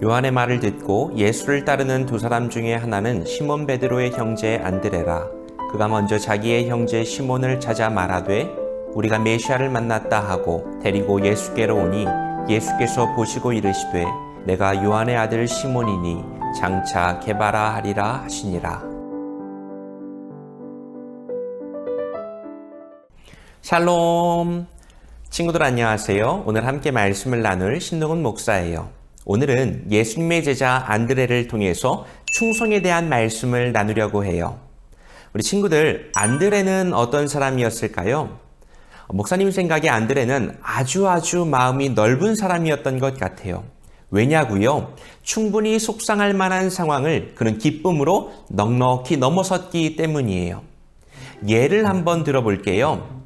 요한의 말을 듣고 예수를 따르는 두 사람 중에 하나는 시몬 베드로의 형제 안드레라. 그가 먼저 자기의 형제 시몬을 찾아 말하되 우리가 메시아를 만났다 하고 데리고 예수께로 오니 예수께서 보시고 이르시되 내가 요한의 아들 시몬이니 장차 게바라 하리라 하시니라. 샬롬! 친구들 안녕하세요. 오늘 함께 말씀을 나눌 신동훈 목사예요. 오늘은 예수님의 제자 안드레를 통해서 충성에 대한 말씀을 나누려고 해요. 우리 친구들, 안드레는 어떤 사람이었을까요? 목사님 생각에 안드레는 아주 마음이 넓은 사람이었던 것 같아요. 왜냐고요? 충분히 속상할 만한 상황을 그는 기쁨으로 넉넉히 넘어섰기 때문이에요. 예를 한번 들어볼게요.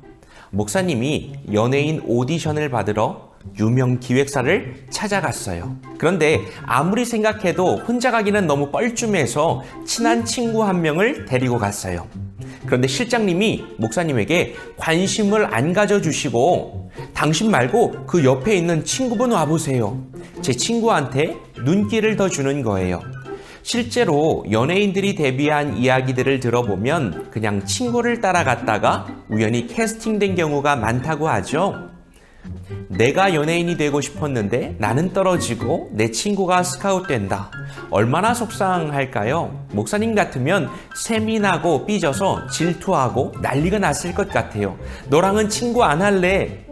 목사님이 연예인 오디션을 받으러 유명 기획사를 찾아갔어요. 그런데 아무리 생각해도 혼자 가기는 너무 뻘쭘해서 친한 친구 한 명을 데리고 갔어요. 그런데 실장님이 목사님에게 관심을 안 가져주시고 당신 말고 그 옆에 있는 친구분 와보세요. 제 친구한테 눈길을 더 주는 거예요. 실제로 연예인들이 데뷔한 이야기들을 들어보면 그냥 친구를 따라갔다가 우연히 캐스팅된 경우가 많다고 하죠. 내가 연예인이 되고 싶었는데 나는 떨어지고 내 친구가 스카웃된다. 얼마나 속상할까요? 목사님 같으면 세민하고 삐져서 질투하고 난리가 났을 것 같아요. 너랑은 친구 안 할래.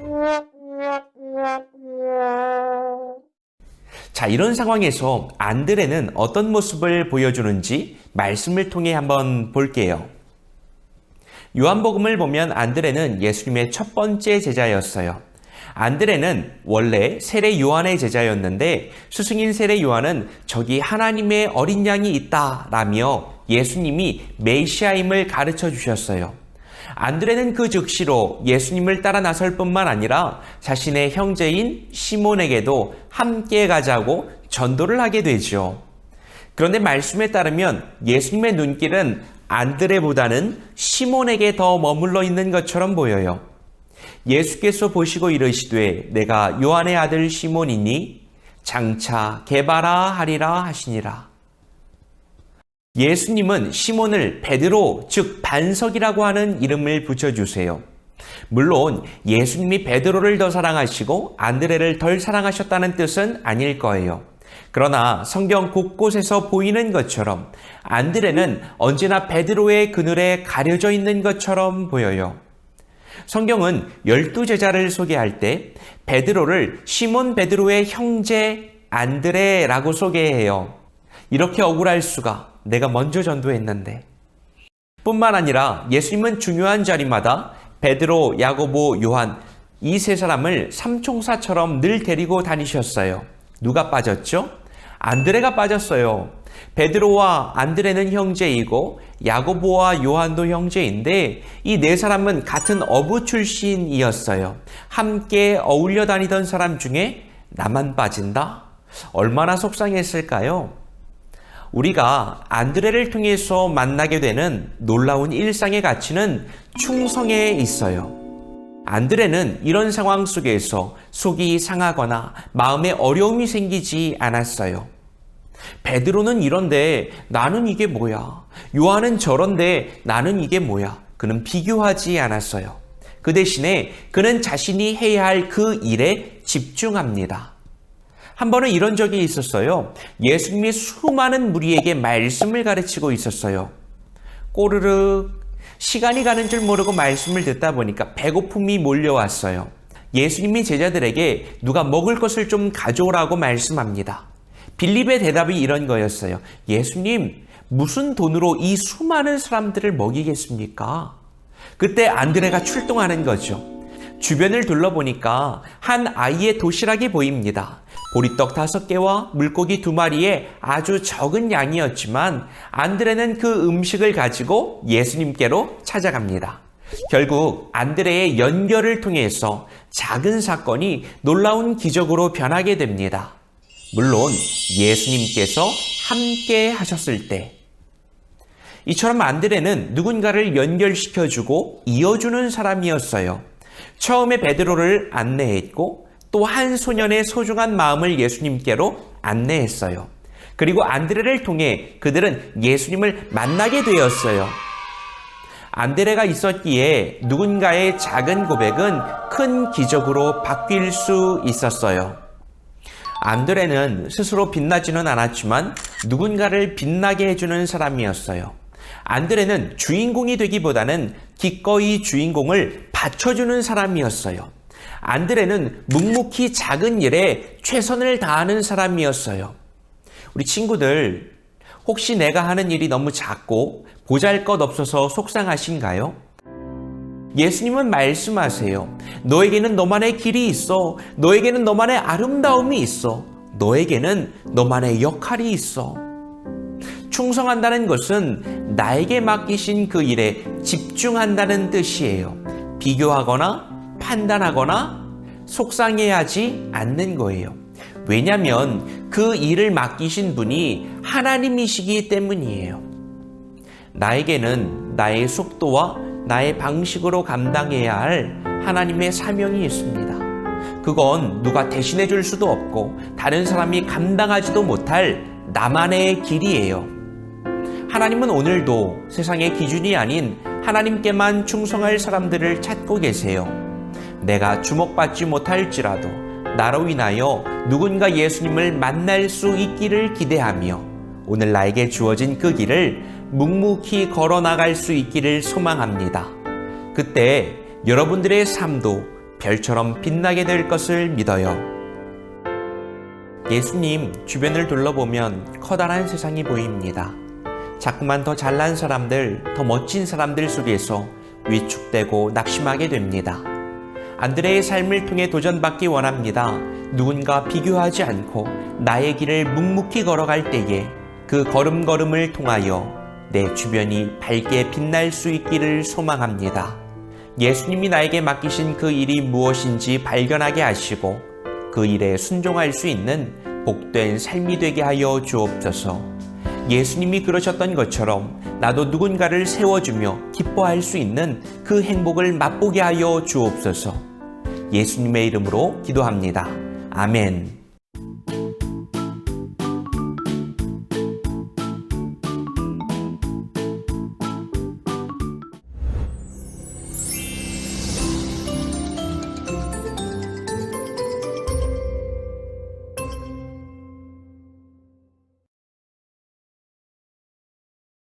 자, 이런 상황에서 안드레는 어떤 모습을 보여주는지 말씀을 통해 한번 볼게요. 요한복음을 보면 안드레는 예수님의 첫 번째 제자였어요. 안드레는 원래 세례 요한의 제자였는데 스승인 세례 요한은 저기 하나님의 어린 양이 있다라며 예수님이 메시아임을 가르쳐 주셨어요. 안드레는 그 즉시로 예수님을 따라 나설 뿐만 아니라 자신의 형제인 시몬에게도 함께 가자고 전도를 하게 되죠. 그런데 말씀에 따르면 예수님의 눈길은 안드레보다는 시몬에게 더 머물러 있는 것처럼 보여요. 예수께서 보시고 이르시되 내가 요한의 아들 시몬이니 장차 게바라 하리라 하시니라. 예수님은 시몬을 베드로, 즉 반석이라고 하는 이름을 붙여주세요. 물론 예수님이 베드로를 더 사랑하시고 안드레를 덜 사랑하셨다는 뜻은 아닐 거예요. 그러나 성경 곳곳에서 보이는 것처럼 안드레는 언제나 베드로의 그늘에 가려져 있는 것처럼 보여요. 성경은 12제자를 소개할 때 베드로를 시몬 베드로의 형제 안드레라고 소개해요. 이렇게 억울할 수가, 내가 먼저 전도했는데. 뿐만 아니라 예수님은 중요한 자리마다 베드로, 야고보, 요한 이 세 사람을 삼총사처럼 늘 데리고 다니셨어요. 누가 빠졌죠? 안드레가 빠졌어요. 베드로와 안드레는 형제이고 야고보와 요한도 형제인데 이 네 사람은 같은 어부 출신이었어요. 함께 어울려 다니던 사람 중에 나만 빠진다? 얼마나 속상했을까요? 우리가 안드레를 통해서 만나게 되는 놀라운 일상의 가치는 충성에 있어요. 안드레는 이런 상황 속에서 속이 상하거나 마음에 어려움이 생기지 않았어요. 베드로는 이런데 나는 이게 뭐야? 요한은 저런데 나는 이게 뭐야? 그는 비교하지 않았어요. 그 대신에 그는 자신이 해야 할 그 일에 집중합니다. 한 번은 이런 적이 있었어요. 예수님이 수많은 무리에게 말씀을 가르치고 있었어요. 꼬르륵 시간이 가는 줄 모르고 말씀을 듣다 보니까 배고픔이 몰려왔어요. 예수님이 제자들에게 누가 먹을 것을 좀 가져오라고 말씀합니다. 빌립의 대답이 이런 거였어요. 예수님, 무슨 돈으로 이 수많은 사람들을 먹이겠습니까? 그때 안드레가 출동하는 거죠. 주변을 둘러보니까 한 아이의 도시락이 보입니다. 보리떡 5개와 물고기 2마리의 아주 적은 양이었지만 안드레는 그 음식을 가지고 예수님께로 찾아갑니다. 결국 안드레의 연결을 통해서 작은 사건이 놀라운 기적으로 변하게 됩니다. 물론 예수님께서 함께 하셨을 때. 이처럼 안드레는 누군가를 연결시켜주고 이어주는 사람이었어요. 처음에 베드로를 안내했고 또 한 소년의 소중한 마음을 예수님께로 안내했어요. 그리고 안드레를 통해 그들은 예수님을 만나게 되었어요. 안드레가 있었기에 누군가의 작은 고백은 큰 기적으로 바뀔 수 있었어요. 안드레는 스스로 빛나지는 않았지만 누군가를 빛나게 해주는 사람이었어요. 안드레는 주인공이 되기보다는 기꺼이 주인공을 받쳐주는 사람이었어요. 안드레는 묵묵히 작은 일에 최선을 다하는 사람이었어요. 우리 친구들, 혹시 내가 하는 일이 너무 작고 보잘것없어서 속상하신가요? 예수님은 말씀하세요. 너에게는 너만의 길이 있어. 너에게는 너만의 아름다움이 있어. 너에게는 너만의 역할이 있어. 충성한다는 것은 나에게 맡기신 그 일에 집중한다는 뜻이에요. 비교하거나 판단하거나 속상해하지 않는 거예요. 왜냐하면 그 일을 맡기신 분이 하나님이시기 때문이에요. 나에게는 나의 속도와 나의 방식으로 감당해야 할 하나님의 사명이 있습니다. 그건 누가 대신해 줄 수도 없고 다른 사람이 감당하지도 못할 나만의 길이에요. 하나님은 오늘도 세상의 기준이 아닌 하나님께만 충성할 사람들을 찾고 계세요. 내가 주목받지 못할지라도 나로 인하여 누군가 예수님을 만날 수 있기를 기대하며 오늘 나에게 주어진 그 길을 묵묵히 걸어나갈 수 있기를 소망합니다. 그때 여러분들의 삶도 별처럼 빛나게 될 것을 믿어요. 예수님 주변을 둘러보면 커다란 세상이 보입니다. 자꾸만 더 잘난 사람들, 더 멋진 사람들 속에서 위축되고 낙심하게 됩니다. 안드레의 삶을 통해 도전받기 원합니다. 누군가 비교하지 않고 나의 길을 묵묵히 걸어갈 때에 그 걸음걸음을 통하여 내 주변이 밝게 빛날 수 있기를 소망합니다. 예수님이 나에게 맡기신 그 일이 무엇인지 발견하게 하시고 그 일에 순종할 수 있는 복된 삶이 되게 하여 주옵소서. 예수님이 그러셨던 것처럼 나도 누군가를 세워주며 기뻐할 수 있는 그 행복을 맛보게 하여 주옵소서. 예수님의 이름으로 기도합니다. 아멘.